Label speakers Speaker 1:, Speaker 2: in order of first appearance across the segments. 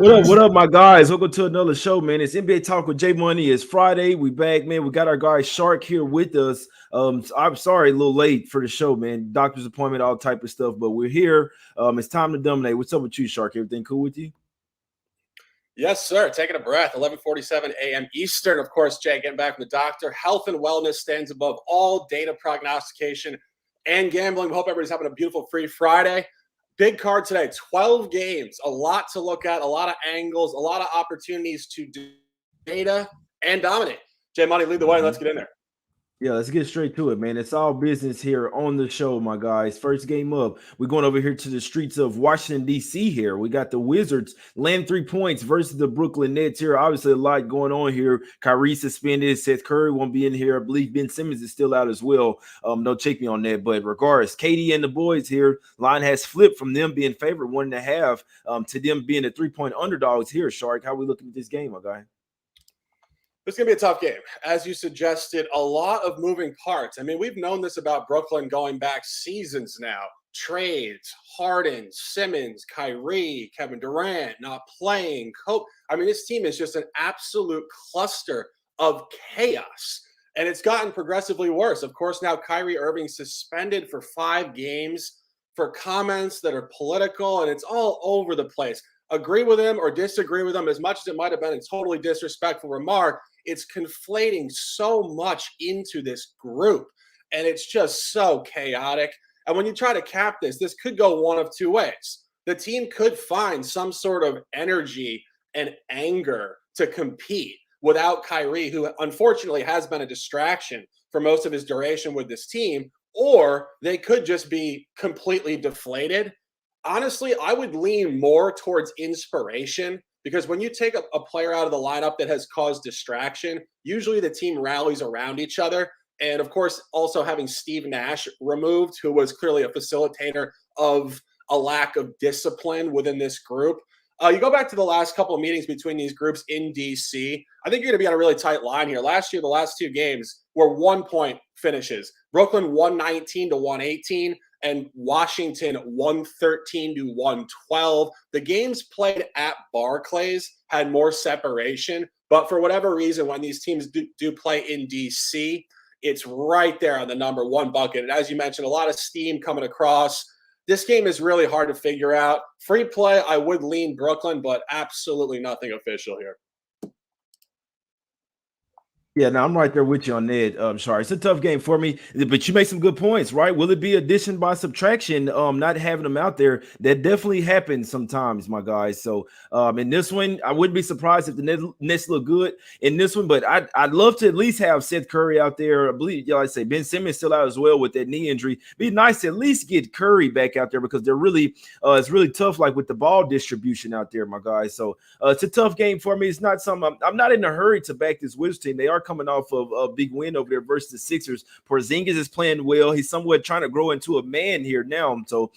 Speaker 1: What up, my guys? Welcome to another show, man. It's NBA Talk with Jay Money. It's Friday. We back, man. We got our guy Shark here with us. I'm sorry, a little late for the show, man. Doctor's appointment, all type of stuff, but we're here. It's time to dominate. What's up with you, Shark? Everything cool with you?
Speaker 2: Yes, sir. Taking a breath. 11:47 a.m. Eastern. Of course, Jay, getting back from the doctor. Health and wellness stands above all data prognostication and gambling. We hope everybody's having a beautiful free Friday. Big card today. 12 games. A lot to look at. A lot of angles. A lot of opportunities to do data and dominate. Jay Money, lead the way. Let's get in there.
Speaker 1: Yeah, let's get straight to it, man. It's all business here on the show, my guys. First game up, we're going over here to the streets of Washington, D.C. here. We got the Wizards land 3 points versus the Brooklyn Nets here. Obviously, a lot going on here. Kyrie suspended. Seth Curry won't be in here. I believe Ben Simmons is still out as well. Don't check me on that. But regardless, KD and the boys here, line has flipped from them being favored 1.5 to them being the 3-point underdogs here, Shark. How are we looking at this game, my guy?
Speaker 2: It's going to be a tough game. As you suggested, a lot of moving parts. I mean, we've known this about Brooklyn going back seasons now. Trades, Harden, Simmons, Kyrie, Kevin Durant not playing. I mean, this team is just an absolute cluster of chaos. And it's gotten progressively worse. Of course, now Kyrie Irving suspended for 5 games for comments that are political, and it's all over the place. Agree with him or disagree with him, as much as it might have been a totally disrespectful remark, it's conflating so much into this group, and it's just so chaotic. And when you try to cap this could go one of two ways. The team could find some sort of energy and anger to compete without Kyrie, who unfortunately has been a distraction for most of his duration with this team, or they could just be completely deflated. Honestly, I would lean more towards inspiration, because when you take a player out of the lineup that has caused distraction, usually the team rallies around each other. And of course, also having Steve Nash removed, who was clearly a facilitator of a lack of discipline within this group. You go back to the last couple of meetings between these groups in DC, I think you're going to be on a really tight line here. Last year, the last 2 games were 1-point finishes. Brooklyn 119 to 118. And Washington 113 to 112. The games played at Barclays had more separation, but for whatever reason, when these teams do play in DC, it's right there on the number 1 bucket. And as you mentioned, a lot of steam coming across. This game is really hard to figure out. Free play, I would lean Brooklyn, but absolutely nothing official here.
Speaker 1: Yeah, no, I'm right there with you on that. Sorry, it's a tough game for me, but you make some good points, right? Will it be addition by subtraction? Not having them out there, that definitely happens sometimes, my guys. So, in this one, I wouldn't be surprised if the Nets look good in this one, but I'd love to at least have Seth Curry out there. I believe, like I say, Ben Simmons still out as well with that knee injury. Be nice to at least get Curry back out there, because they're really, it's really tough, like with the ball distribution out there, my guys. So, it's a tough game for me. It's not something I'm not in a hurry to back this Wizards team. They are coming off of a big win over there versus the Sixers. Porzingis is playing well. He's somewhat trying to grow into a man here now. So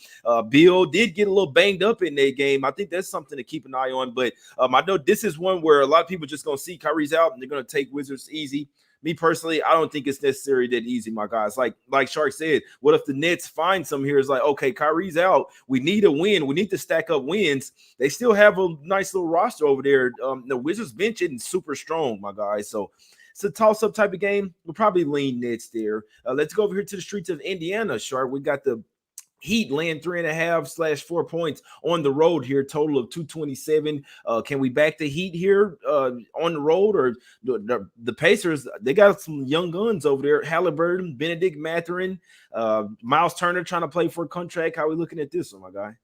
Speaker 1: Bill did get a little banged up in that game. I think that's something to keep an eye on. But I know this is one where a lot of people just going to see Kyrie's out and they're going to take Wizards easy. Me personally, I don't think it's necessary that easy, my guys. Like Shark said, what if the Nets find some here? It's like, okay, Kyrie's out. We need a win. We need to stack up wins. They still have a nice little roster over there. The Wizards bench isn't super strong, my guys. So it's a toss-up type of game. We'll probably lean Nets there. Let's go over here to the streets of Indiana, Shark. We got the Heat land 3.5/4 points on the road here, total of 227. Can we back the Heat here on the road, or the Pacers? They got some young guns over there. Halliburton, Benedict Mathurin, Miles Turner trying to play for a contract. How are we looking at this one, my guy?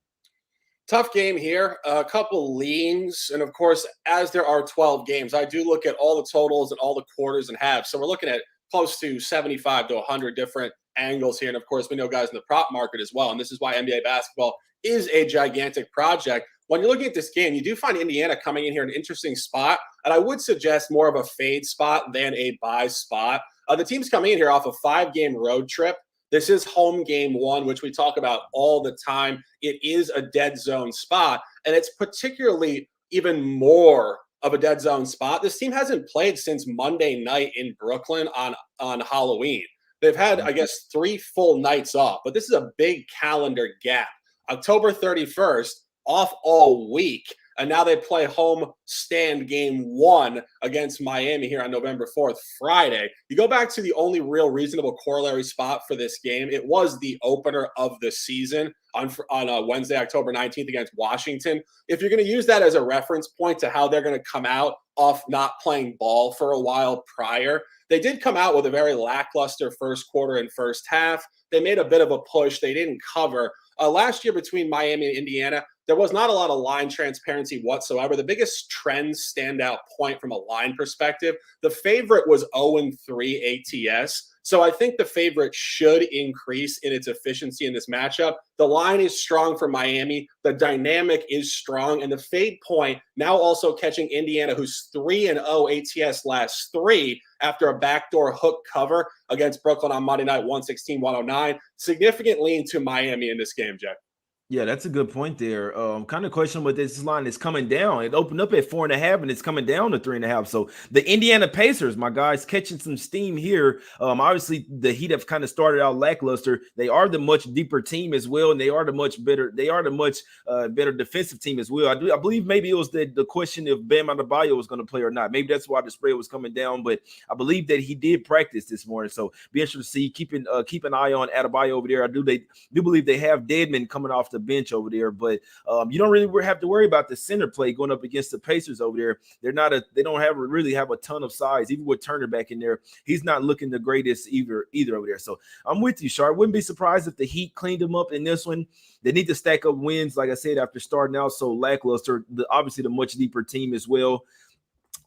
Speaker 2: Tough game here, a couple leans, and of course, as there are 12 games, I do look at all the totals and all the quarters and halves. So we're looking at close to 75 to 100 different angles here. And of course, we know guys in the prop market as well. And this is why NBA basketball is a gigantic project. When you're looking at this game, you do find Indiana coming in here in an interesting spot. And I would suggest more of a fade spot than a buy spot. The team's coming in here off a 5-game road trip. This is home game 1, which we talk about all the time. It is a dead zone spot, and it's particularly even more of a dead zone spot. This team hasn't played since Monday night in Brooklyn on Halloween. They've had, I guess, 3 full nights off, but this is a big calendar gap. October 31st, off all week. And now they play home stand game 1 against Miami here on November 4th, Friday. You go back to the only real reasonable corollary spot for this game. It was the opener of the season on Wednesday, October 19th against Washington. If you're going to use that as a reference point to how they're going to come out off not playing ball for a while prior, they did come out with a very lackluster first quarter and first half. They made a bit of a push. They didn't cover. Last year between Miami and Indiana, there was not a lot of line transparency whatsoever. The biggest trend standout point from a line perspective, the favorite was 0-3 ATS. So I think the favorite should increase in its efficiency in this matchup. The line is strong for Miami. The dynamic is strong. And the fade point now also catching Indiana, who's 3-0 ATS last 3 after a backdoor hook cover against Brooklyn on Monday night, 116-109. Significant lean to Miami in this game, Jack.
Speaker 1: Yeah, that's a good point there. Kind of question what this line is coming down. It opened up at 4.5 and it's coming down to 3.5. So the Indiana Pacers, my guys, catching some steam here. Obviously the Heat have kind of started out lackluster. They are the much deeper team as well, and they are the much better better defensive team as well. I believe maybe it was the question if Bam Adebayo was going to play or not. Maybe that's why the spread was coming down, but I believe that he did practice this morning. So be interested to see. Keep an eye on Adebayo over there. I do believe they have Deadman coming off the bench over there, but you don't really have to worry about the center play going up against the Pacers over there. They don't really have a ton of size. Even with Turner back in there, he's not looking the greatest either over there. So I'm with you, Sharp. Wouldn't be surprised if the Heat cleaned him up in this one. They need to stack up wins, like I said, after starting out so lackluster. Obviously the much deeper team as well.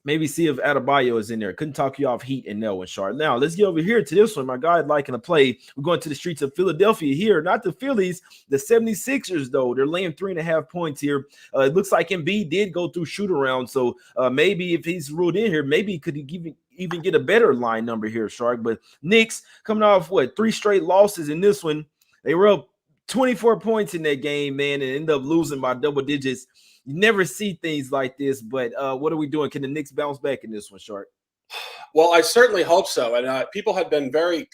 Speaker 1: Maybe see if Adebayo is in there. Couldn't talk you off Heat and that one, Sharp. Now, let's get over here to this one. My guy liking to play. We're going to the streets of Philadelphia here. Not the Phillies, the 76ers, though. They're laying 3.5 points here. It looks like Embiid did go through shoot-around, so maybe if he's ruled in here, maybe he could even get a better line number here, Shark. But Knicks coming off, 3 straight losses in this one. They were up 24 points in that game, man, and ended up losing by double digits. You never see things like this, but what are we doing? Can the Knicks bounce back in this one, Shark?
Speaker 2: Well, I certainly hope so. And people have been very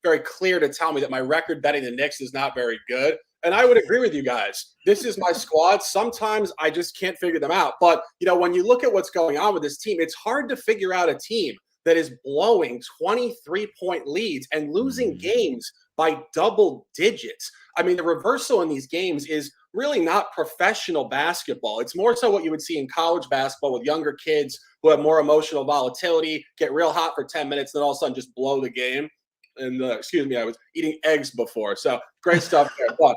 Speaker 2: clear to tell me that my record betting the Knicks is not very good. And I would agree with you guys. This is my squad. Sometimes I just can't figure them out. But, when you look at what's going on with this team, it's hard to figure out a team that is blowing 23-point leads and losing games by double digits. I mean, the reversal in these games is really not professional basketball. It's more so what you would see in college basketball with younger kids who have more emotional volatility, get real hot for 10 minutes, then all of a sudden just blow the game. And excuse me, I was eating eggs before. So great stuff there. But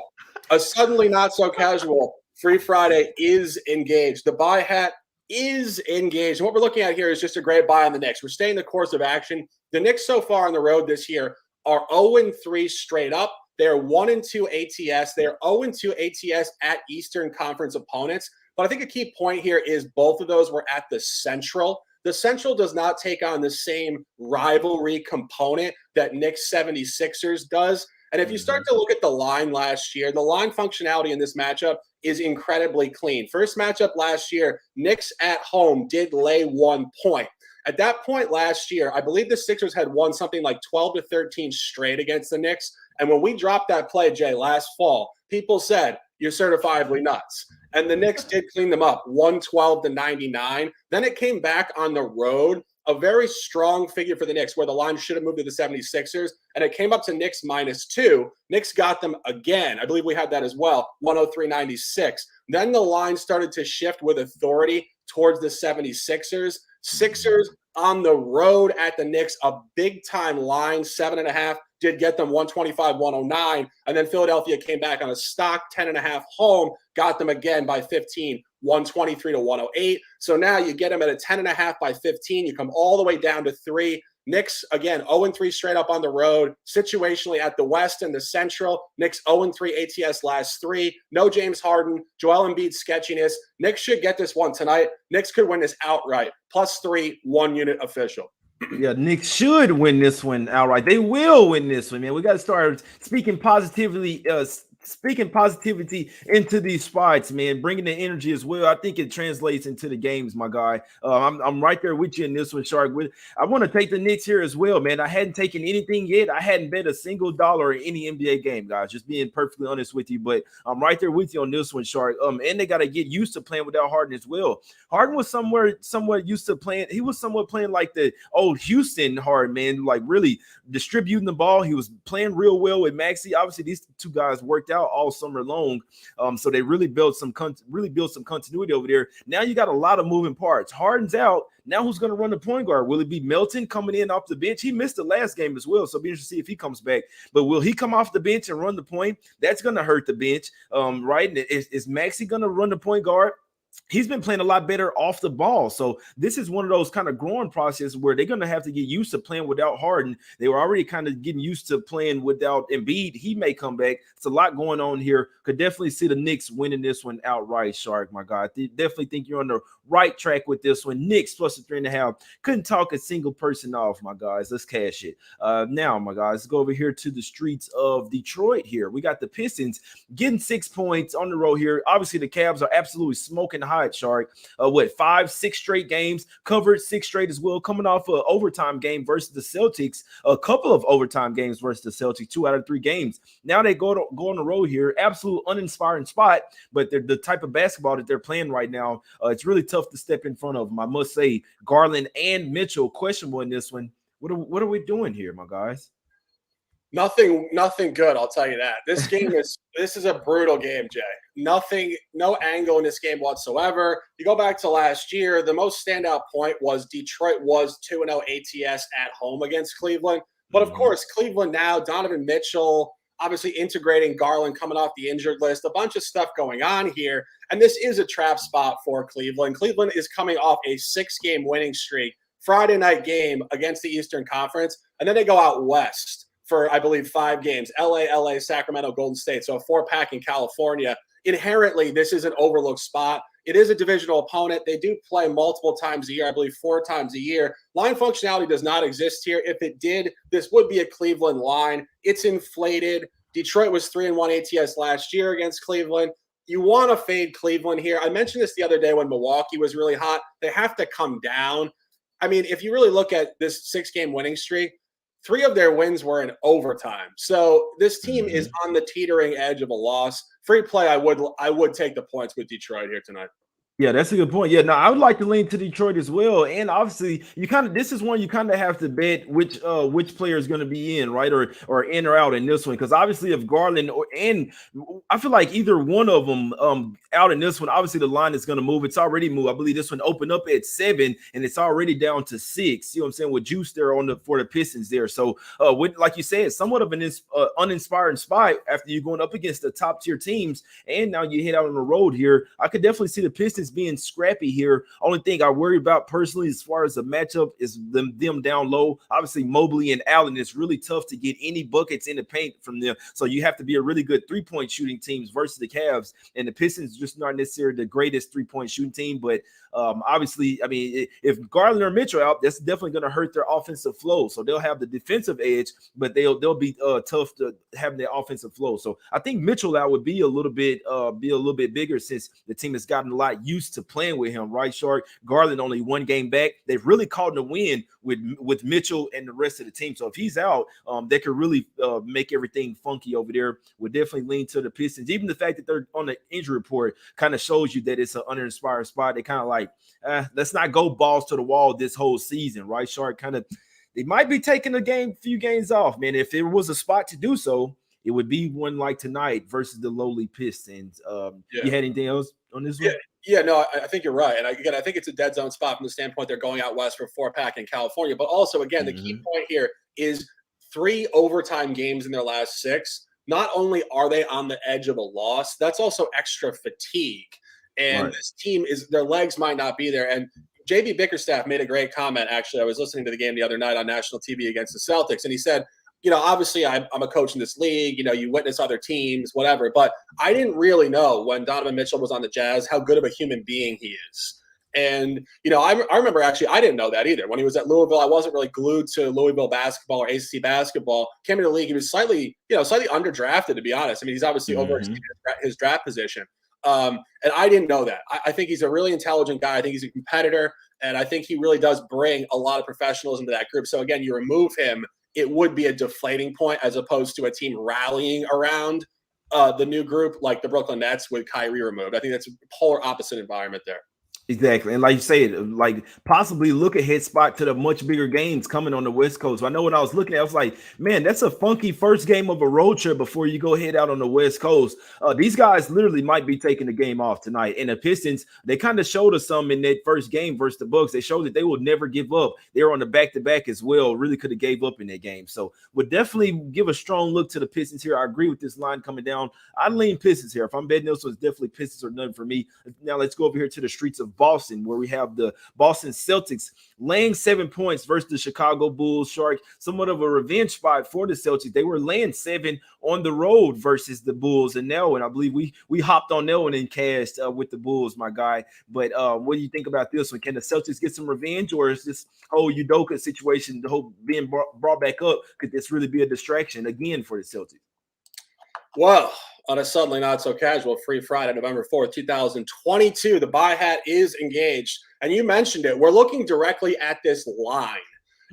Speaker 2: a suddenly not so casual Free Friday is engaged. The buy hat is engaged. And what we're looking at here is just a great buy on the Knicks. We're staying the course of action. The Knicks so far on the road this year are 0-3 straight up. They're 1-2 ATS. They're 0-2 ATS at Eastern Conference opponents. But I think a key point here is both of those were at the Central. The Central does not take on the same rivalry component that Knicks 76ers does. And if you start to look at the line last year, the line functionality in this matchup is incredibly clean. First matchup last year, Knicks at home did lay 1 point. At that point last year, I believe the Sixers had won something like 12-13 straight against the Knicks. And when we dropped that play, Jay, last fall, people said, you're certifiably nuts. And the Knicks did clean them up, 112-99. Then it came back on the road, a very strong figure for the Knicks, where the line should have moved to the 76ers, and it came up to Knicks -2. Knicks got them again. I believe we had that as well, 103-96. Then the line started to shift with authority towards the 76ers. Sixers on the road at the Knicks, a big-time line, 7.5, did get them 125-109. And then Philadelphia came back on a stock 10.5 home, got them again by 15, 123-108. So now you get them at a 10.5 by 15. You come all the way down to 3. Knicks, again, 0-3 straight up on the road. Situationally at the West and the Central, Knicks 0-3 ATS last 3. No James Harden, Joel Embiid sketchiness. Knicks should get this one tonight. Knicks could win this outright. +3, 1 unit official.
Speaker 1: Yeah, Knicks should win this one outright. They will win this one, man. We got to start speaking positively speaking positivity into these spots, man, bringing the energy as well. I think it translates into the games, my guy. I'm right there with you in this one, Shark. I want to take the Knicks here as well, man. I hadn't taken anything yet. I hadn't bet a single dollar in any NBA game, guys. Just being perfectly honest with you, but I'm right there with you on this one, Shark. And they got to get used to playing without Harden as well. Harden was somewhat used to playing. He was somewhat playing like the old Houston Harden, man, like really distributing the ball. He was playing real well with Maxey. Obviously, these two guys worked out all summer long, so they really built some continuity over there. Now you got a lot of moving parts. Harden's out. Now who's going to run the point guard? Will it be Melton coming in off the bench? He missed the last game as well, so it'll be interesting to see if he comes back. But will he come off the bench and run the point? That's going to hurt the bench, right? Is Maxey going to run the point guard? He's been playing a lot better off the ball. So this is one of those kind of growing processes where they're going to have to get used to playing without Harden. They were already kind of getting used to playing without Embiid. He may come back. It's a lot going on here. Could definitely see the Knicks winning this one outright, Shark, my God. Definitely think you're on the right track with this one. Knicks plus a 3.5. Couldn't talk a single person off, my guys. Let's cash it. Now, my guys, let's go over here to the streets of Detroit here. We got the Pistons getting 6 points on the road here. Obviously, the Cavs are absolutely smoking hot, Shark. 5-6 straight games, covered 6 straight as well, coming off an overtime game versus the Celtics, a couple of overtime games versus the Celtics, 2 out of 3 games. Now they go on the road here, absolute uninspiring spot, but they're the type of basketball that they're playing right now. It's really tough to step in front of them. I must say, Garland and Mitchell questionable in this one. What are we doing here, my guys?
Speaker 2: Nothing good, I'll tell you that. This is a brutal game, Jay. No angle in this game whatsoever. You go back to last year, the most standout point was Detroit was 2-0 ATS at home against Cleveland. But of course, Cleveland now, Donovan Mitchell, obviously integrating Garland coming off the injured list, a bunch of stuff going on here. And this is a trap spot for Cleveland. Cleveland is coming off a 6-game winning streak, Friday night game against the Eastern Conference, and then they go out west for, I believe, 5 games, LA, Sacramento, Golden State. So a 4-pack in California. Inherently, this is an overlooked spot. It is a divisional opponent. They do play multiple times a year, I believe 4 times a year. Line functionality does not exist here. If it did, this would be a Cleveland line. It's inflated. Detroit was 3-1 ATS last year against Cleveland. You want to fade Cleveland here. I mentioned this the other day when Milwaukee was really hot. They have to come down. I mean, if you really look at this 6-game winning streak, 3 of their wins were in overtime. So this team is on the teetering edge of a loss. Free play, I would take the points with Detroit here tonight.
Speaker 1: Yeah, that's a good point. Yeah, no, I would like to lean to Detroit as well. And obviously, this is one you kind of have to bet which player is going to be in, right, or in or out in this one. Because obviously, if Garland and I feel like either one of them out in this one, obviously the line is going to move. It's already moved. I believe this one opened up at 7, and it's already down to 6. You know what I'm saying? With juice there for the Pistons there. So, like you said, somewhat of an uninspiring spot after you're going up against the top tier teams, and now you head out on the road here. I could definitely see the Pistons being scrappy here. Only thing I worry about personally as far as the matchup is them down low. Obviously, Mobley and Allen, it's really tough to get any buckets in the paint from them. So you have to be a really good 3-point shooting teams versus the Cavs. And the Pistons just not necessarily the greatest 3-point shooting team. But obviously, I mean, if Garland or Mitchell out, that's definitely going to hurt their offensive flow. So they'll have the defensive edge, but they'll be tough to have their offensive flow. So I think Mitchell out would be a little bit bigger since the team has gotten a lot used to playing with him, right, Shark? Garland only 1 game back. They've really caught the win with Mitchell and the rest of the team. So if he's out, they could really make everything funky over there. Would definitely lean to the Pistons. Even the fact that they're on the injury report kind of shows you that it's an uninspired spot. They kind of like, let's not go balls to the wall this whole season, right, Shark? Kind of, they might be taking a few games off, man. If there was a spot to do so, it would be one like tonight versus the lowly Pistons. You had anything else on this one?
Speaker 2: Yeah, no, I think you're right. And I think it's a dead zone spot from the standpoint they're going out west for 4-pack in California. But also, again, the key point here is 3 overtime games in their last 6. Not only are they on the edge of a loss, that's also extra fatigue. And This team their legs might not be there. And JB Bickerstaff made a great comment. Actually, I was listening to the game the other night on national TV against the Celtics, and he said, obviously I'm a coach in this league, you witness other teams, whatever, but I didn't really know when Donovan Mitchell was on the Jazz how good of a human being he is. And, I remember actually, I didn't know that either. When he was at Louisville, I wasn't really glued to Louisville basketball or ACC basketball. Came into the league, he was slightly underdrafted, to be honest. I mean, he's obviously overexceeded his draft position. And I didn't know that. I think he's a really intelligent guy. I think he's a competitor. And I think he really does bring a lot of professionalism to that group. So, again, you remove him, it would be a deflating point as opposed to a team rallying around the new group like the Brooklyn Nets with Kyrie removed. I think that's a polar opposite environment there.
Speaker 1: Exactly. And like you said, like possibly look ahead spot to the much bigger games coming on the West Coast. So I know when I was looking at it, I was like, man, that's a funky first game of a road trip before you go head out on the West Coast. These guys literally might be taking the game off tonight. And the Pistons, they kind of showed us some in that first game versus the Bucks. They showed that they will never give up. They were on the back-to-back as well. Really could have gave up in that game. So would definitely give a strong look to the Pistons here. I agree with this line coming down. I'd lean Pistons here. If I'm betting this, so it's definitely Pistons or none for me. Now let's go over here to the streets of Boston, where we have the Boston Celtics laying 7 points versus the Chicago Bulls. Shark, somewhat of a revenge spot for the Celtics. They were laying 7 on the road versus the Bulls, and now, and I believe we hopped on that one and cashed with the Bulls, my guy. But what do you think about this one? Can the Celtics get some revenge, or is this whole Udoka situation, the whole being brought back up, could this really be a distraction again for the Celtics?
Speaker 2: Well, on a suddenly not so casual Free Friday, November 4th, 2022, the buy hat is engaged. And you mentioned it. We're looking directly at this line.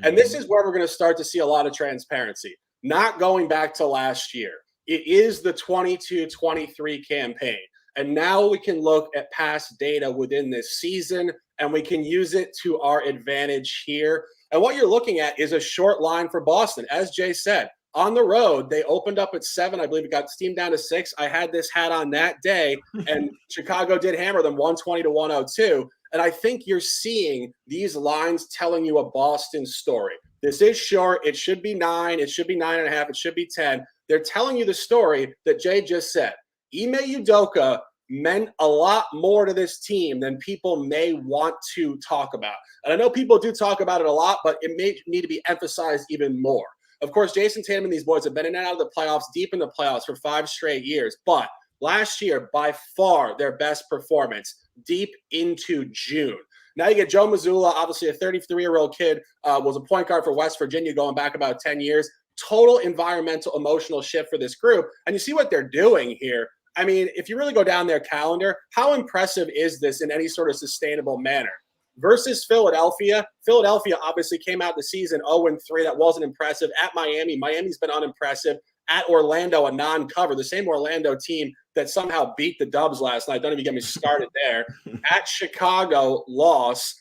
Speaker 2: And this is where we're going to start to see a lot of transparency, not going back to last year. It is the 22-23 campaign. And now we can look at past data within this season, and we can use it to our advantage here. And what you're looking at is a short line for Boston. As Jay said, on the road, they opened up at 7. I believe it got steamed down to 6. I had this hat on that day, and Chicago did hammer them 120-102. And I think you're seeing these lines telling you a Boston story. This is short. It should be 9. It should be 9.5. It should be 10. They're telling you the story that Jay just said. Ime Udoka meant a lot more to this team than people may want to talk about. And I know people do talk about it a lot, but it may need to be emphasized even more. Of course, Jason Tatum and these boys have been in and out of the playoffs, deep in the playoffs for 5 straight years. But last year, by far, their best performance, deep into June. Now you get Joe Mazzulla, obviously a 33-year-old kid, was a point guard for West Virginia going back about 10 years. Total environmental, emotional shift for this group. And you see what they're doing here. I mean, if you really go down their calendar, how impressive is this in any sort of sustainable manner? Versus Philadelphia. Philadelphia obviously came out the season 0-3. That wasn't impressive. At Miami, Miami's been unimpressive. At Orlando, a non-cover. The same Orlando team that somehow beat the Dubs last night. Don't even get me started there. At Chicago, loss.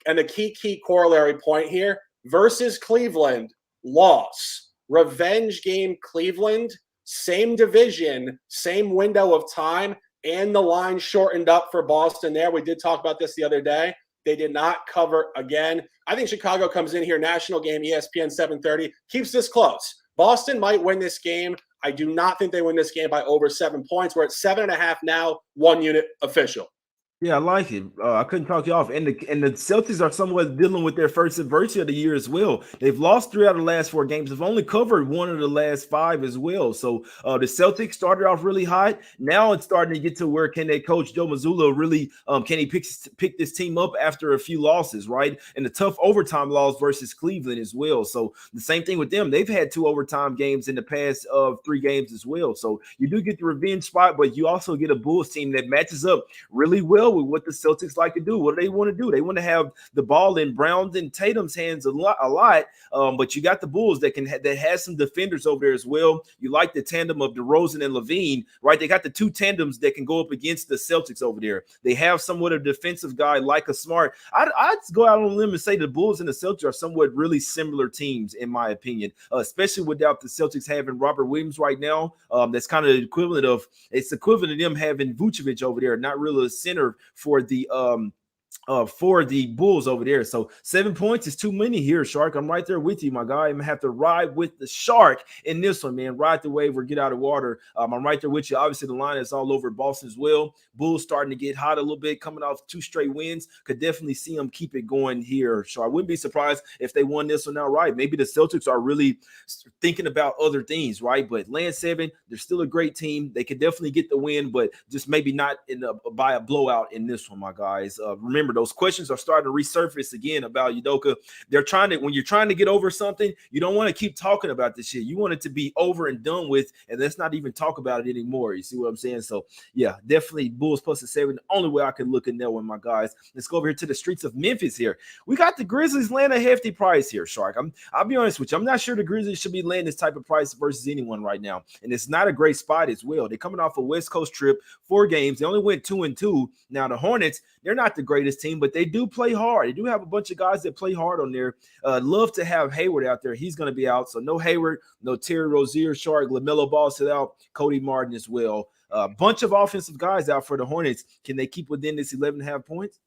Speaker 2: And the key corollary point here, versus Cleveland, loss. Revenge game, Cleveland, same division, same window of time, and the line shortened up for Boston there. We did talk about this the other day. They did not cover again. I think Chicago comes in here, national game, ESPN 7:30, keeps this close. Boston might win this game. I do not think they win this game by over 7 points. We're at 7.5 now, 1 unit official.
Speaker 1: Yeah, I like it. I couldn't talk you off. And the Celtics are somewhat dealing with their first adversity of the year as well. They've lost 3 out of the last 4 games. They've only covered 1 of the last 5 as well. So the Celtics started off really hot. Now it's starting to get to where can they coach Joe Mazzulla really can he pick this team up after a few losses, right? And the tough overtime loss versus Cleveland as well. So the same thing with them. They've had 2 overtime games in the past 3 games as well. So you do get the revenge spot, but you also get a Bulls team that matches up really well with what the Celtics like to do. What do they want to do? They want to have the ball in Brown's and Tatum's hands a lot. But you got the Bulls that has some defenders over there as well. You like the tandem of DeRozan and Levine, right? They got the 2 tandems that can go up against the Celtics over there. They have somewhat a defensive guy like a Smart. I'd go out on a limb and say the Bulls and the Celtics are somewhat really similar teams in my opinion, especially without the Celtics having Robert Williams right now. That's kind of equivalent of them having Vucevic over there, not really a center for the Bulls over there. So 7 points is too many here, Shark. I'm right there with you, my guy. I'm gonna have to ride with the Shark in this one, man. Ride the wave or get out of water. I'm right there with you. Obviously, the line is all over Boston as well. Bulls starting to get hot a little bit, coming off 2 straight wins. Could definitely see them keep it going here. So I wouldn't be surprised if they won this one outright. Maybe the Celtics are really thinking about other things, right? But land 7, they're still a great team. They could definitely get the win, but just maybe not by a blowout in this one, my guys. Remember, Those questions are starting to resurface again about Udoka. When you're trying to get over something, you don't want to keep talking about this shit. You want it to be over and done with, and let's not even talk about it anymore. You see what I'm saying? So yeah, definitely Bulls plus the 7. The only way I can look at that one, my guys. Let's go over here to the streets of Memphis here. We got the Grizzlies laying a hefty price here, Shark. I'll be honest with you. I'm not sure the Grizzlies should be laying this type of price versus anyone right now. And it's not a great spot as well. They're coming off a West Coast trip, 4 games. They only went 2-2. Now the Hornets, they're not the greatest team, but they do play hard. They do have a bunch of guys that play hard on there. Love to have Hayward out there. He's going to be out. So no Hayward, no Terry Rozier, Shark, LaMelo Ball sit out, Cody Martin as well. A bunch of offensive guys out for the Hornets. Can they keep within this 11.5 points?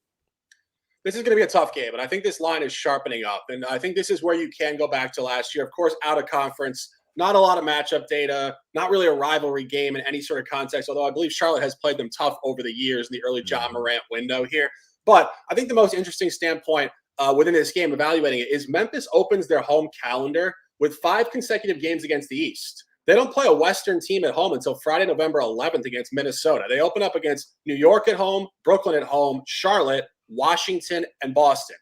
Speaker 2: This is going to be a tough game, and I think this line is sharpening up. And I think this is where you can go back to last year. Of course, out of conference, not a lot of matchup data, not really a rivalry game in any sort of context, although I believe Charlotte has played them tough over the years in the early Ja Morant window here. But I think the most interesting standpoint within this game, evaluating it, is Memphis opens their home calendar with 5 consecutive games against the East. They don't play a Western team at home until Friday, November 11th against Minnesota. They open up against New York at home, Brooklyn at home, Charlotte, Washington, and Boston.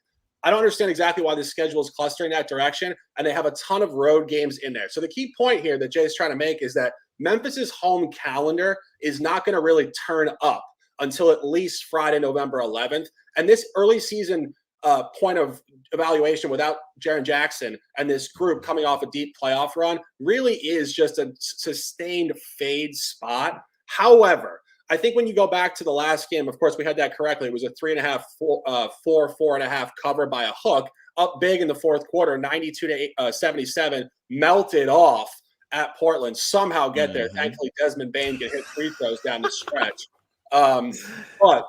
Speaker 2: I don't understand exactly why this schedule is clustering that direction, and they have a ton of road games in there. So the key point here that Jay's trying to make is that Memphis's home calendar is not going to really turn up until at least Friday, November 11th. And this early season point of evaluation without Jaren Jackson and this group coming off a deep playoff run really is just a sustained fade spot. However, I think when you go back to the last game, of course, we had that correctly. It was a 3.5, 4.5 cover by a hook, up big in the fourth quarter, 92-77, melted off at Portland, somehow get there. Thankfully, Desmond Bane can hit free throws down the stretch. But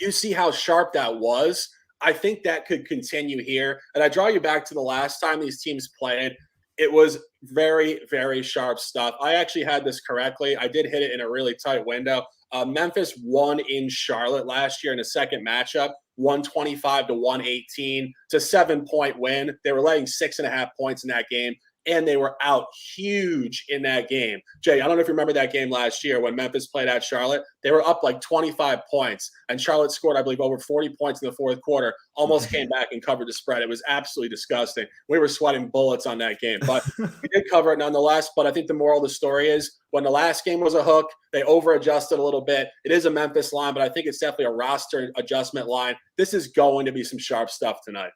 Speaker 2: you see how sharp that was. I think that could continue here. And I draw you back to the last time these teams played. It was very, very sharp stuff. I actually had this correctly. I did hit it in a really tight window. Memphis won in Charlotte last year in a second matchup, 125-118. It's a 7-point win. They were laying 6.5 points in that game, and they were out huge in that game. Jay, I don't know if you remember that game last year when Memphis played at Charlotte. They were up like 25 points, and Charlotte scored, I believe, over 40 points in the fourth quarter, almost came back and covered the spread. It was absolutely disgusting. We were sweating bullets on that game, but we did cover it nonetheless. But I think the moral of the story is when the last game was a hook, they over-adjusted a little bit. It is a Memphis line, but I think it's definitely a roster adjustment line. This is going to be some sharp stuff tonight.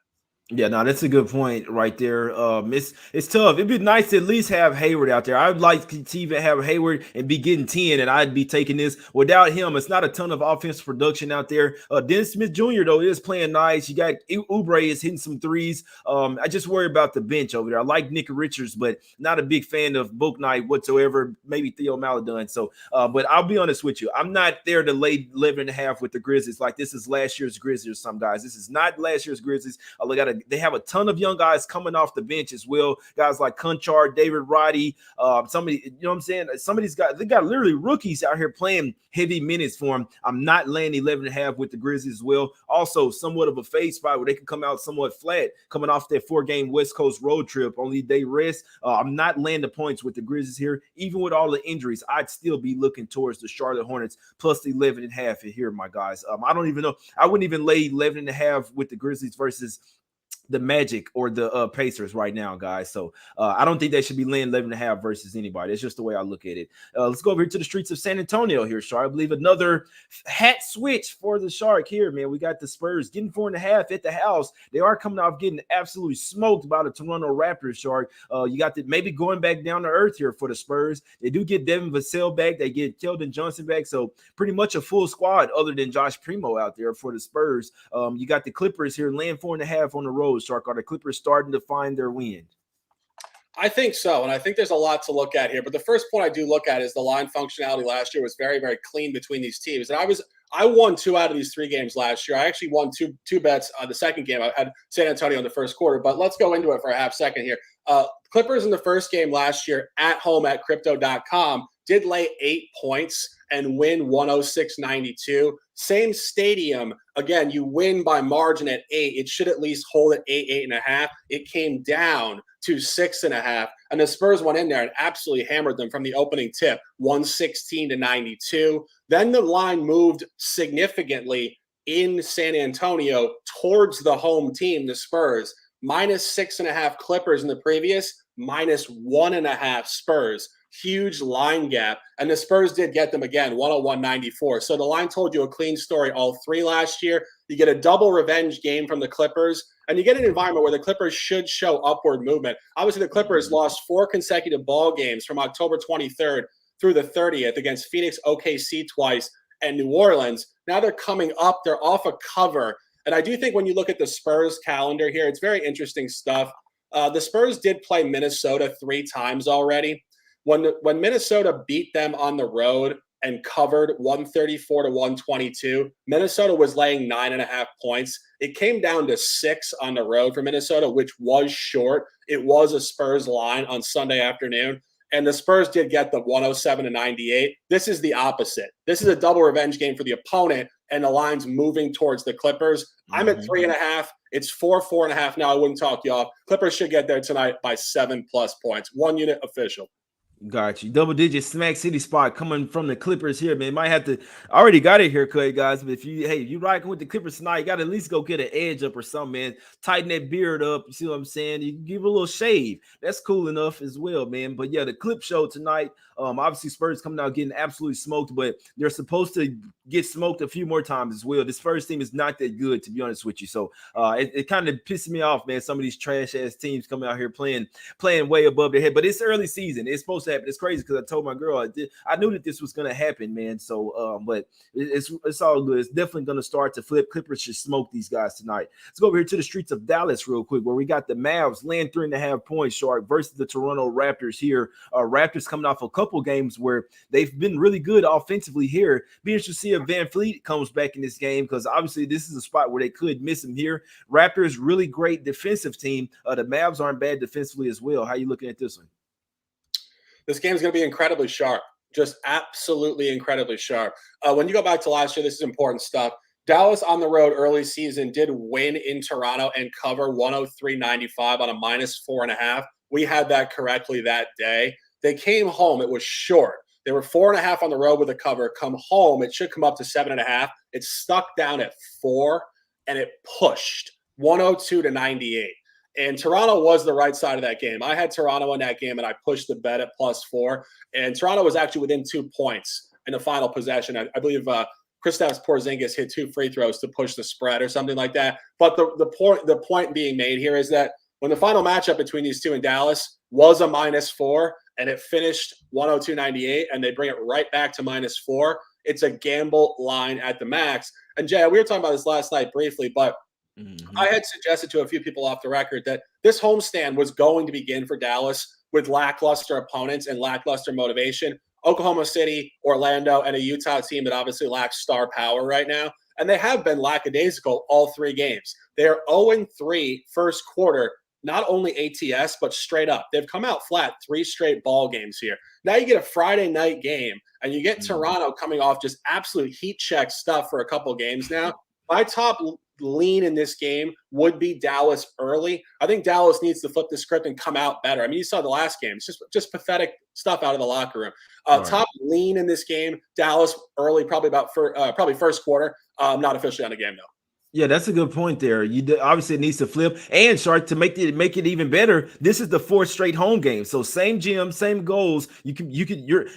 Speaker 1: Yeah, no, that's a good point right there. It's tough. It'd be nice to at least have Hayward out there. I'd like to even have Hayward and be getting 10, and I'd be taking this. Without him, it's not a ton of offensive production out there. Dennis Smith Jr., though, is playing nice. You got Oubre is hitting some threes. I just worry about the bench over there. I like Nick Richards, but not a big fan of Book Knight whatsoever, maybe Theo Maledon. So, but I'll be honest with you. I'm not there to lay 11.5 with the Grizzlies like this is last year's Grizzlies or some guys. This is not last year's Grizzlies. They have a ton of young guys coming off the bench as well. Guys like Conchard, David Roddy, somebody, you know what I'm saying? Some of these guys, they got literally rookies out here playing heavy minutes for them. I'm not laying 11.5 with the Grizzlies as well. Also, somewhat of a fade spot where they can come out somewhat flat coming off that 4-game West Coast road trip, only day rest. I'm not laying the points with the Grizzlies here. Even with all the injuries, I'd still be looking towards the Charlotte Hornets plus the 11.5 here, my guys. I don't even know. I wouldn't even lay 11.5 with the Grizzlies versus the Magic or the Pacers right now, guys. So I don't think they should be laying 11.5 versus anybody. It's just the way I look at it. Let's go over here to the streets of San Antonio here, Shark. I believe another hat switch for the Shark here, man. We got the Spurs getting 4.5 at the house. They are coming off getting absolutely smoked by the Toronto Raptors, Shark. You got the maybe going back down to earth here for the Spurs. They do get Devin Vassell back. They get Keldon Johnson back. So pretty much a full squad other than Josh Primo out there for the Spurs. You got the Clippers here laying 4.5 on the road, Shark. Are the Clippers starting to find their wind?
Speaker 2: I think so, and I think there's a lot to look at here. But the first point I do look at is the line functionality last year was very, very clean between these teams. And I won 2 out of these 3 games last year. I actually won two bets on the second game. I had San Antonio in the first quarter, but let's go into it for a half second here. Clippers in the first game last year at home at Crypto.com did lay 8 points and win 106-92. Same stadium. Again, you win by margin at 8. It should at least hold at 8.5. It came down to 6.5. And the Spurs went in there and absolutely hammered them from the opening tip, 116-92. Then the line moved significantly in San Antonio towards the home team, the Spurs. -6.5 Clippers in the previous, -1.5 Spurs. Huge line gap. And the Spurs did get them again, 101-94. So the line told you a clean story all three last year. You get a double revenge game from the Clippers, and you get an environment where the Clippers should show upward movement. Obviously, the Clippers lost 4 consecutive ball games from October 23rd through the 30th against Phoenix, OKC twice, and New Orleans. Now they're coming up. They're off a cover. And I do think when you look at the Spurs calendar here, it's very interesting stuff. The Spurs did play Minnesota 3 times already. When Minnesota beat them on the road and covered 134-122, Minnesota was laying 9.5 points. It came down to 6 on the road for Minnesota, which was short. It was a Spurs line on Sunday afternoon. And the Spurs did get the 107-98. This is the opposite. This is a double revenge game for the opponent, and the line's moving towards the Clippers. I'm at 3.5. It's 4.5 now. I wouldn't talk you off. Clippers should get there tonight by 7+ points. 1 unit official.
Speaker 1: Got you. Double digit Smack City spot coming from the Clippers here, man. Might have to. I already got a haircut, guys. But if you rocking with the Clippers tonight, you got to at least go get an edge up or something, man. Tighten that beard up. You see what I'm saying? You can give it a little shave. That's cool enough as well, man. But yeah, the clip show tonight. Obviously Spurs coming out getting absolutely smoked, but they're supposed to get smoked a few more times as well. This Spurs team is not that good, to be honest with you. So it kind of pisses me off, man. Some of these trash ass teams coming out here playing way above their head. But it's early season. It's supposed to happen. It's crazy because I told my girl I knew that this was gonna happen, man. So but it's all good. It's definitely gonna start to flip. Clippers should smoke these guys tonight. Let's go over here to the streets of Dallas real quick, where we got the Mavs laying 3.5 points short versus the Toronto Raptors here. Raptors coming off a couple games where they've been really good offensively here. Be interested to see if Van Fleet comes back in this game, because obviously this is a spot where they could miss him here. Raptors really great defensive team. The Mavs aren't bad defensively as well. How you looking at this one?
Speaker 2: This game is going to be incredibly sharp, just absolutely incredibly sharp. When you go back to last year, this is important stuff. Dallas on the road early season did win in Toronto and cover 103-95 on a -4.5. We had that correctly that day. They came home. It was short. They were 4.5 on the road with a cover. Come home, it should come up to 7.5. It stuck down at 4, and it pushed 102-98. And Toronto was the right side of that game. I had Toronto in that game, and I pushed the bet at +4. And Toronto was actually within 2 points in the final possession. I believe Kristaps Porzingis hit 2 free throws to push the spread or something like that. But the point being made here is that when the final matchup between these two in Dallas was a -4, and it finished 102-98, and they bring it right back to -4, it's a gamble line at the max. And Jay, we were talking about this last night briefly, but I had suggested to a few people off the record that this homestand was going to begin for Dallas with lackluster opponents and lackluster motivation. Oklahoma City, Orlando, and a Utah team that obviously lacks star power right now. And they have been lackadaisical all 3 games. They are 0-3 first quarter, not only ATS, but straight up. They've come out flat 3 straight ball games here. Now you get a Friday night game, and you get Toronto coming off just absolute heat check stuff for a couple games now. My top lean in this game would be Dallas early. I think Dallas needs to flip the script and come out better. I mean, you saw the last game. It's just pathetic stuff out of the locker room. Right. Top lean in this game, Dallas early, probably first quarter. Not officially on the game, though.
Speaker 1: Yeah, that's a good point there. Obviously it needs to flip, and Shark, to make it even better, this is the 4th straight home game. So same gym, same goals.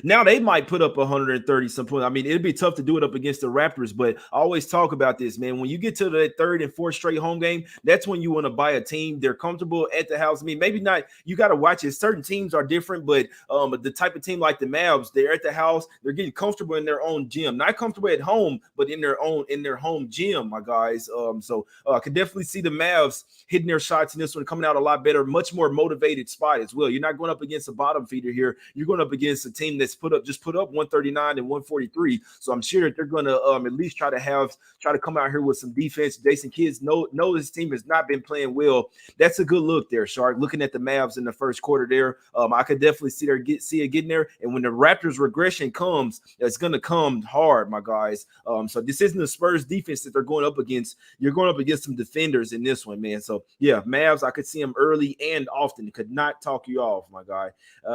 Speaker 1: Now they might put up 130 some points. I mean, it'd be tough to do it up against the Raptors, but I always talk about this, man. When you get to the 3rd and 4th straight home game, that's when you want to buy a team. They're comfortable at the house. I mean, maybe not. You got to watch it. Certain teams are different, but the type of team like the Mavs, they're at the house. They're getting comfortable in their own gym, not comfortable at home, but in their home gym, my guys. So I could definitely see the Mavs hitting their shots in this one, coming out a lot better, much more motivated spot as well. You're not going up against a bottom feeder here. You're going up against a team that's put up 139 and 143. So I'm sure that they're going to at least try to come out here with some defense. Jason Kidd know his team has not been playing well. That's a good look there, Shark. Looking at the Mavs in the first quarter there, I could definitely see it getting there. And when the Raptors regression comes, it's going to come hard, my guys. So this isn't the Spurs defense that they're going up against. You're going up against some defenders in this one, man. So yeah, Mavs, I could see them early and often. Could not talk you off, my guy.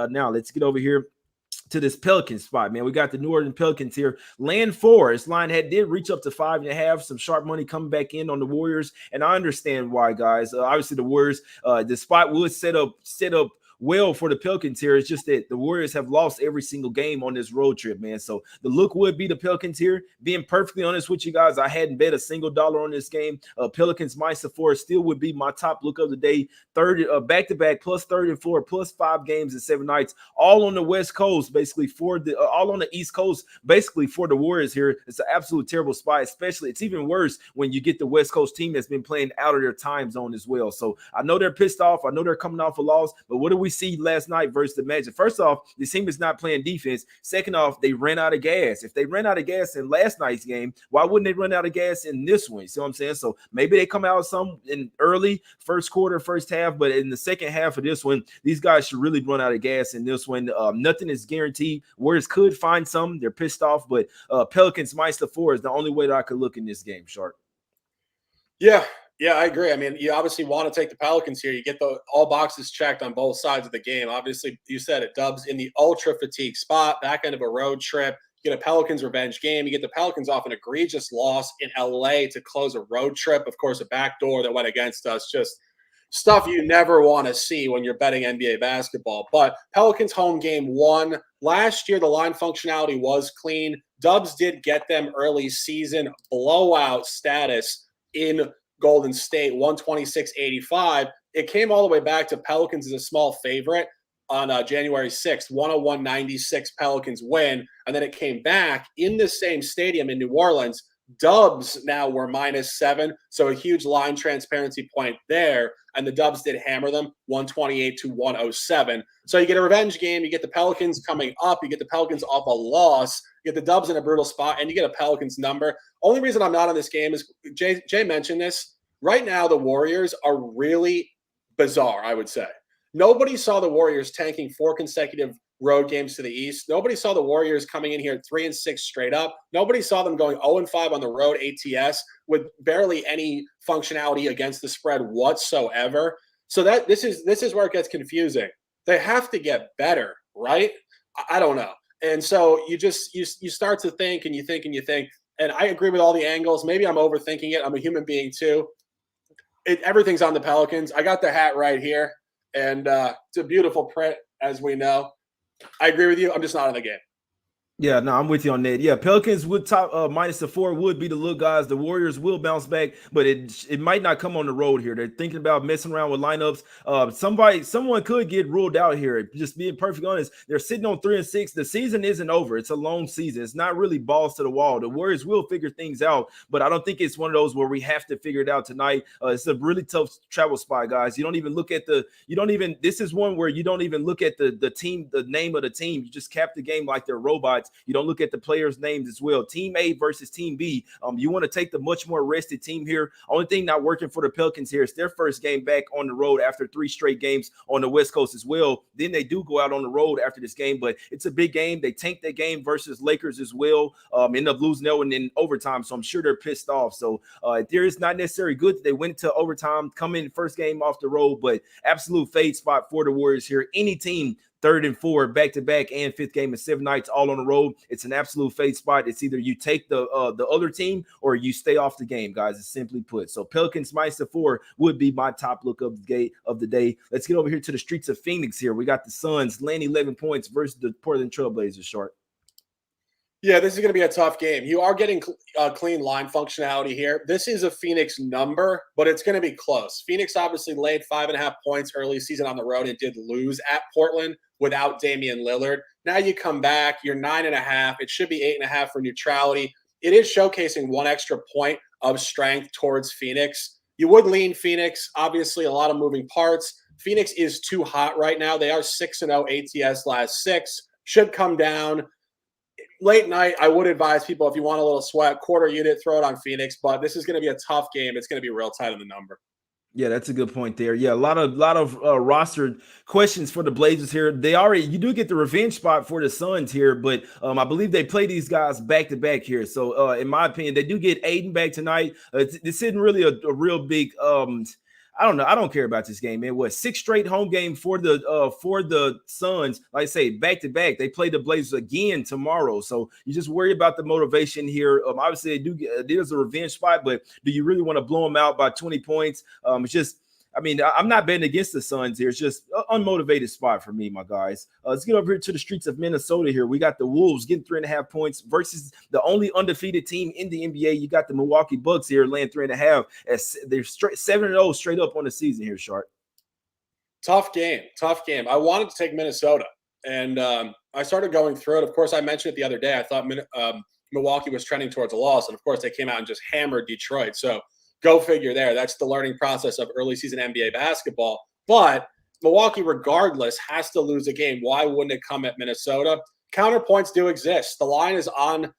Speaker 1: Now let's get over here to this Pelican spot, man. We got the New Orleans Pelicans here. Land 4. This line did reach up to 5.5. Some sharp money coming back in on the Warriors, and I understand why, guys. Obviously, the Warriors, the spot would set up well for the Pelicans here. It's just that the Warriors have lost every single game on this road trip, man. So the look would be the Pelicans here. Being perfectly honest with you guys, I hadn't bet a single dollar on this game. Pelicans -4 still would be my top look of the day. Back-to-back plus 34, plus 5 games in 7 nights, all on the West Coast, basically all on the East Coast, basically for the Warriors here. It's an absolute terrible spot, especially it's even worse when you get the West Coast team that's been playing out of their time zone as well. So I know they're pissed off. I know they're coming off a loss, but what do we see last night versus the Magic? First off, the team is not playing defense. Second off, they ran out of gas. If they ran out of gas in last night's game, why wouldn't they run out of gas in this one? You see what I'm saying? So maybe they come out some in early first quarter, first half, but in the second half of this one, these guys should really run out of gas in this one. Nothing is guaranteed. Warriors could find some. They're pissed off, but Pelicans -4 is the only way that I could look in this game, Shark.
Speaker 2: Yeah, I agree. I mean, you obviously want to take the Pelicans here. You get all boxes checked on both sides of the game. Obviously, you said it, Dubs in the ultra fatigue spot, back end of a road trip. You get a Pelicans revenge game. You get the Pelicans off an egregious loss in LA to close a road trip. Of course, a backdoor that went against us. Just stuff you never want to see when you're betting NBA basketball. But Pelicans home game 1. Last year, the line functionality was clean. Dubs did get them early season blowout status in Golden State, 126-85. It came all the way back to Pelicans as a small favorite on January 6th, 101-96 Pelicans win. And then it came back in the same stadium in New Orleans. Dubs now were -7, so a huge line transparency point there. And the Dubs did hammer them 128-107. So you get a revenge game. You get the Pelicans coming up. You get the Pelicans off a loss. You get the Dubs in a brutal spot, and you get a Pelicans number. Only reason I'm not on this game is Jay mentioned this. Right now, the Warriors are really bizarre, I would say. Nobody saw the Warriors tanking 4 consecutive road games to the East. Nobody saw the Warriors coming in here at 3-6 straight up. Nobody saw them going 0-5 on the road ATS with barely any functionality against the spread whatsoever. So this is where it gets confusing. They have to get better, right? I don't know. And so you start to think and you think and you think, and I agree with all the angles. Maybe I'm overthinking it. I'm a human being too. Everything's on the Pelicans. I got the hat right here, and it's a beautiful print, as we know. I agree with you. I'm just not in the game.
Speaker 1: Yeah, no, I'm with you on that. Yeah, Pelicans would top -4 would be the look, guys. The Warriors will bounce back, but it might not come on the road here. They're thinking about messing around with lineups. Someone could get ruled out here. Just being perfectly honest, they're sitting on 3-6. The season isn't over. It's a long season. It's not really balls to the wall. The Warriors will figure things out, but I don't think it's one of those where we have to figure it out tonight. It's a really tough travel spot, guys. You don't even look at this is one where you don't even look at the team, the name of the team. You just cap the game like they're robots. You don't look at the players' names as well. Team A versus Team B. You want to take the much more rested team here. Only thing not working for the Pelicans here is their first game back on the road after 3 straight games on the West Coast as well. Then they do go out on the road after this game, but it's a big game. They tanked that game versus Lakers as well. End up losing that one in overtime, so I'm sure they're pissed off. So there is not necessarily good. They went to overtime, come in first game off the road, but absolute fade spot for the Warriors here. Any team 3rd and 4 back-to-back and 5th game in 7 nights all on the road. It's an absolute fade spot. It's either you take the other team or you stay off the game, guys. It's simply put. So Pelicans -4 would be my top look of the day. Let's get over here to the streets of Phoenix here. We got the Suns laying 11 points versus the Portland Trailblazers, Short.
Speaker 2: Yeah, this is going to be a tough game. You are getting clean line functionality here. This is a Phoenix number, but it's going to be close. Phoenix obviously laid 5.5 points early season on the road and did lose at Portland without Damian Lillard. Now you come back, you're 9.5. It should be 8.5 for neutrality. It is showcasing 1 extra point of strength towards Phoenix. You would lean Phoenix. Obviously, a lot of moving parts. Phoenix is too hot right now. They are 6-0 ATS last 6. Should come down. Late night, I would advise people, if you want a little sweat, quarter unit, throw it on Phoenix. But this is going to be a tough game. It's going to be real tight on the number.
Speaker 1: Yeah, that's a good point there. Yeah, a lot of roster questions for the Blazers here. You do get the revenge spot for the Suns here, but I believe they play these guys back to back here. So in my opinion, they do get Aiden back tonight. This isn't really a real big I don't know. I don't care about this game, man. What, 6 straight home game for the Suns? Like I say, back to back. They play the Blazers again tomorrow, so you just worry about the motivation here. Obviously, it is a revenge spot, but do you really want to blow them out by 20 points? It's just. I mean, I'm not betting against the Suns here. It's just an unmotivated spot for me, my guys. Let's get over here to the streets of Minnesota here. We got the Wolves getting 3.5 points versus the only undefeated team in the NBA. You got the Milwaukee Bucks here laying 3.5. They're 7-0 straight up on the season here, Sharp.
Speaker 2: Tough game. I wanted to take Minnesota, and I started going through it. Of course, I mentioned it the other day. I thought Milwaukee was trending towards a loss, and of course, they came out and just hammered Detroit. So go figure there. That's the learning process of early season NBA basketball. But Milwaukee, regardless, has to lose a game. Why wouldn't it come at Minnesota? Counterpoints do exist. The line is on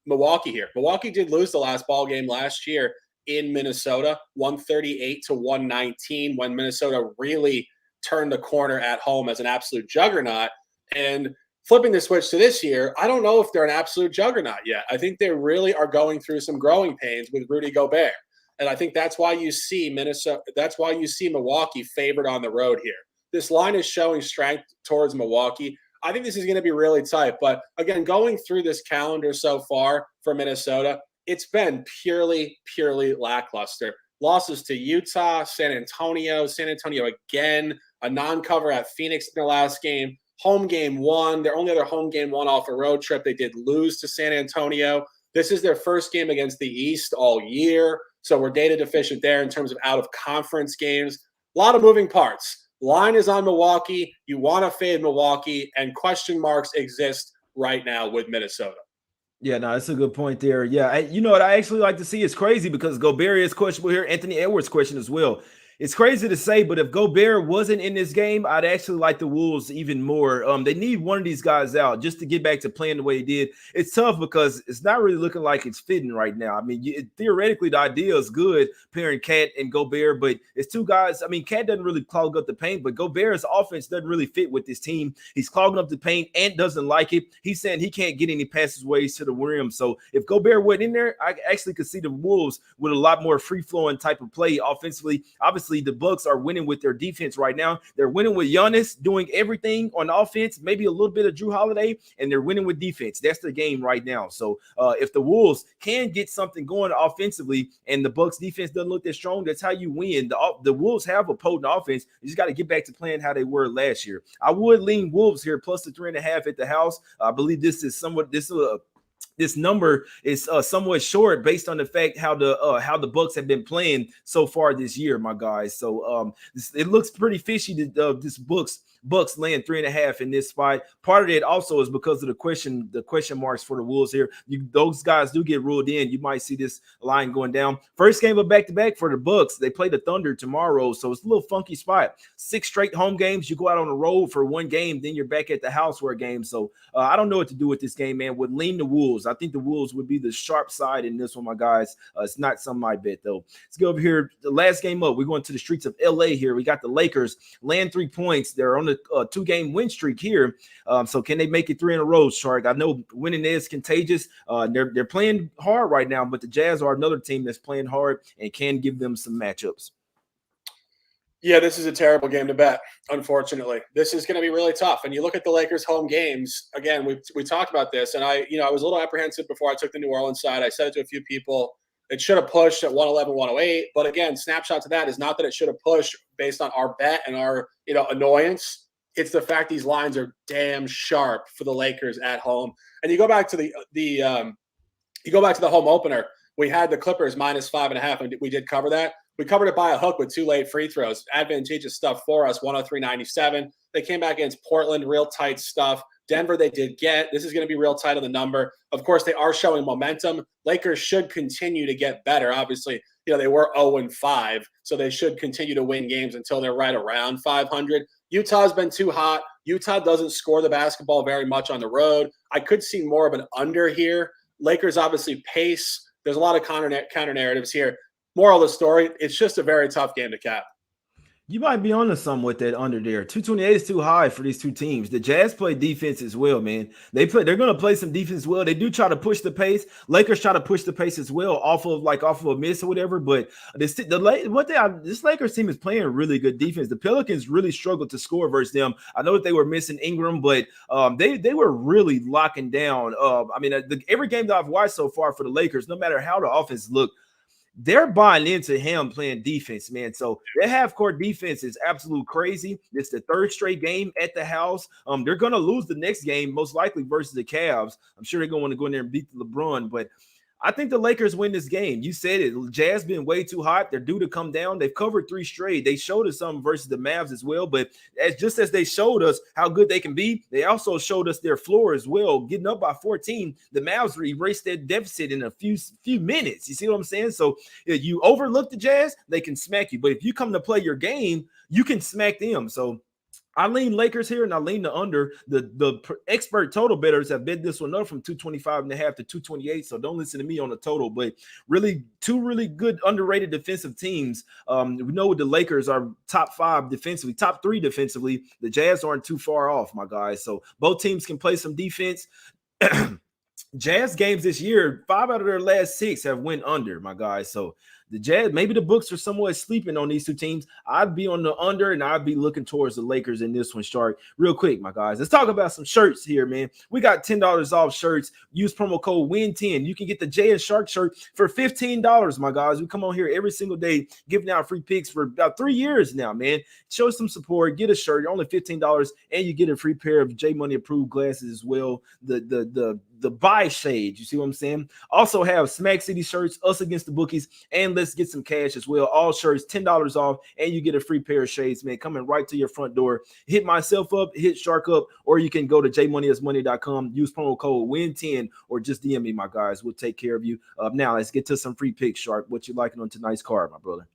Speaker 2: Milwaukee here. Milwaukee did lose the last ball game last year in Minnesota, 138-119, when Minnesota really turned the corner at home as an absolute juggernaut. And flipping the switch to this year, I don't know if they're an absolute juggernaut yet. I think they really are going through some growing pains with Rudy Gobert. And I think that's why you see Milwaukee favored on the road here. This line is showing strength towards Milwaukee. I think this is going to be really tight. But again, going through this calendar so far for Minnesota, it's been purely lackluster. Losses to Utah, San Antonio again, a non-cover at Phoenix in their last game. Home game one, their only other home game one off a road trip. They did lose to San Antonio. This is their first game against the East all year. So we're data deficient there in terms of out-of-conference games. A lot of moving parts. Line is on Milwaukee. You want to fade Milwaukee, and question marks exist right now with Minnesota.
Speaker 1: Yeah, no, that's a good point there. Yeah, you know what I actually like to see? It's crazy because Gobert is questionable here. Anthony Edwards question as well. It's crazy to say, but if Gobert wasn't in this game, I'd actually like the Wolves even more. They need one of these guys out just to get back to playing the way he did. It's tough because it's not really looking like it's fitting right now. I mean, theoretically, the idea is good, pairing Cat and Gobert, but it's two guys. I mean, Cat doesn't really clog up the paint, but Gobert's offense doesn't really fit with this team. He's clogging up the paint and doesn't like it. He's saying he can't get any passes ways to the rim. So if Gobert wasn't in there, I actually could see the Wolves with a lot more free-flowing type of play offensively. Obviously, the Bucks are winning with their defense right now. They're winning with Giannis doing everything on offense, maybe a little bit of Drew Holiday, and they're winning with defense. That's the game right now. So if the Wolves can get something going offensively and the Bucks defense doesn't look that strong, that's how you win. The Wolves have a potent offense. You just got to get back to playing how they were last year. I would lean Wolves here plus the 3.5 at the house. I believe this number is somewhat short based on the fact how the Bucks have been playing so far this year, my guys. So it looks pretty fishy that this Bucks laying 3.5 in this spot. Part of it also is because of the question marks for the Wolves here. Those guys do get ruled in. You might see this line going down. First game of back-to-back for the Bucks. They play the Thunder tomorrow, so it's a little funky spot. 6 straight home games. You go out on the road for one game, then you're back at the house for a game. So I don't know what to do with this game, man. Would lean the Wolves. I think the Wolves would be the sharp side in this one, my guys. It's not something I bet, though. Let's go over here. The last game up. We're going to the streets of L.A. here. We got the Lakers laying 3 points. They're on a 2-game win streak here. So can they make it 3 in a row, Shark? I know winning is contagious. They're playing hard right now, but the Jazz are another team that's playing hard and can give them some matchups.
Speaker 2: Yeah, this is a terrible game to bet, unfortunately. This is going to be really tough. And you look at the Lakers' home games, again, we talked about this, and I was a little apprehensive before I took the New Orleans side. I said it to a few people. It should have pushed at 111, 108. But again, snapshot to that is not that it should have pushed based on our bet and our annoyance. It's the fact these lines are damn sharp for the Lakers at home. And you go back to the home opener. We had the Clippers minus 5.5, and we did cover that. We covered it by a hook with 2 late free throws. Advantageous stuff for us, 103.97. They came back against Portland, real tight stuff. Denver, they did get. This is going to be real tight on the number. Of course, they are showing momentum. Lakers should continue to get better. Obviously, they were 0-5, so they should continue to win games until they're right around 500. Utah's been too hot. Utah doesn't score the basketball very much on the road. I could see more of an under here. Lakers obviously pace. There's a lot of counter narratives here. Moral of the story, it's just a very tough game to cap.
Speaker 1: You might be onto something with that under there. 228 is too high for these two teams. The Jazz play defense as well, man. They're gonna play some defense as well. They do try to push the pace. Lakers try to push the pace as well, off of a miss or whatever. But this Lakers team is playing really good defense. The Pelicans really struggled to score versus them. I know that they were missing Ingram, but they were really locking down. Every game that I've watched so far for the Lakers, no matter how the offense looked, they're buying into him playing defense, man. So their half court defense is absolute crazy. It's the third straight game at the house. They're gonna lose the next game, most likely versus the Cavs. I'm sure they're gonna want to go in there and beat LeBron, but I think the Lakers win this game. You said it. Jazz been way too hot. They're due to come down. They've covered 3 straight. They showed us something versus the Mavs as well. But just as they showed us how good they can be, they also showed us their floor as well. Getting up by 14, the Mavs erased their deficit in a few minutes. You see what I'm saying? So if you overlook the Jazz, they can smack you. But if you come to play your game, you can smack them. So I lean Lakers here, and I lean the under. The expert total bettors have bid this one up from 225.5 to 228, so don't listen to me on the total. But really, two really good underrated defensive teams. We know the Lakers are top 5 defensively, top 3 defensively. The Jazz aren't too far off, my guys. So both teams can play some defense. Jazz games this year, 5 out of their last 6 have went under, my guys. So the Jazz, maybe the books are somewhat sleeping on these two teams. I'd be on the under, and I'd be looking towards the Lakers in this one. Shark, real quick, my guys. Let's talk about some shirts here, man. We got $10 off shirts. Use promo code WIN10. You can get the Jay and Shark shirt for $15, my guys. We come on here every single day giving out free picks for about 3 years now, man. Show some support. Get a shirt. Only $15, and you get a free pair of J Money approved glasses as well. The buy shade. You see what I'm saying? Also have Smack City shirts, Us Against the Bookies, and Let's Get Some Cash as well. All shirts, $10 off, and you get a free pair of shades, man, coming right to your front door. Hit myself up, hit Shark up, or you can go to jmoneyismoney.com, use promo code WIN10, or just DM me, my guys. We'll take care of you. Now, let's get to some free picks, Shark. What you liking on tonight's card, my brother?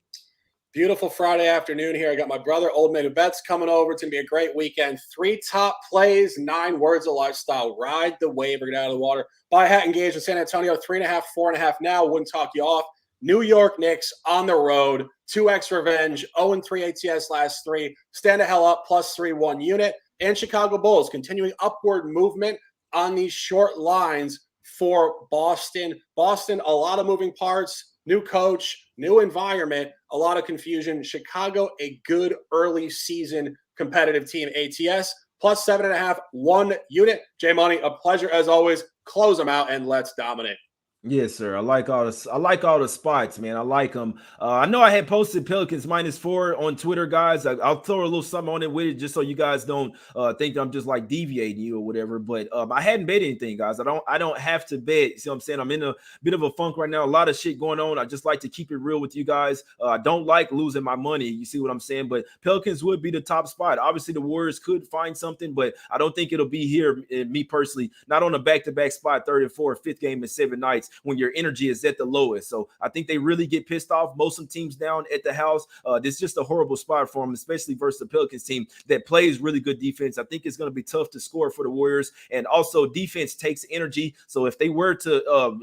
Speaker 2: Beautiful Friday afternoon here. I got my brother, Old Man Who Bets, coming over. It's going to be a great weekend. 3 top plays, 9 words of lifestyle. Ride the wave or get out of the water. Buy a hat engaged in San Antonio, 3.5, 4.5 now. Wouldn't talk you off. New York Knicks on the road. 2x revenge. 0-3 ATS last 3. Stand the hell up, +3 1 unit. And Chicago Bulls continuing upward movement on these short lines for Boston. Boston, a lot of moving parts. New coach, new environment, a lot of confusion. Chicago, a good early season competitive team. ATS +7.5, 1 unit. J Money, a pleasure as always. Close them out and let's dominate.
Speaker 1: Yes, sir. I like all the spots, man. I like them. I know I had posted Pelicans -4 on Twitter, guys. I'll throw a little something on it with it just so you guys don't think I'm just like deviating you or whatever. But I hadn't bet anything, guys. I don't have to bet. See what I'm saying? I'm in a bit of a funk right now. A lot of shit going on. I just like to keep it real with you guys. I don't like losing my money. You see what I'm saying? But Pelicans would be the top spot. Obviously, the Warriors could find something, but I don't think it'll be here. Me personally, not on a back-to-back spot, 3rd and 4th, 5th game in 7 nights when your energy is at the lowest. So I think they really get pissed off. Most of the teams down at the house. This is just a horrible spot for them, especially versus the Pelicans team that plays really good defense. I think it's going to be tough to score for the Warriors. And also defense takes energy. So if they were to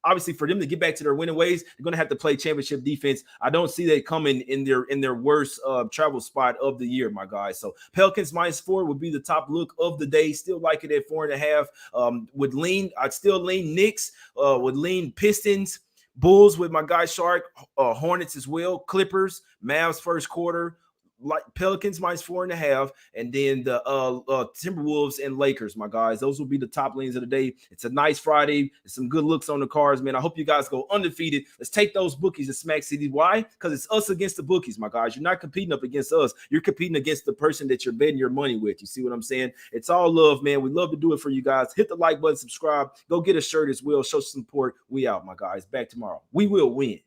Speaker 1: obviously, for them to get back to their winning ways, they're going to have to play championship defense. I don't see that coming in their worst travel spot of the year, my guys. So Pelicans -4 would be the top look of the day. Still like it at 4.5. I'd still lean Knicks. Would lean Pistons, Bulls with my guy Shark, Hornets as well, Clippers, Mavs first quarter. Like Pelicans -4.5, and then the Timberwolves and Lakers, my guys. Those will be the top lanes of the day. It's a nice Friday. There's some good looks on the cards, man. I hope you guys go undefeated. Let's take those bookies to Smack City. Why? Because it's us against the bookies, my guys. You're not competing up against us. You're competing against the person that you're betting your money with. You see what I'm saying? It's all love, man. We love to do it for you guys. Hit the like button, subscribe. Go get a shirt as well. Show some support. We out, my guys. Back tomorrow. We will win.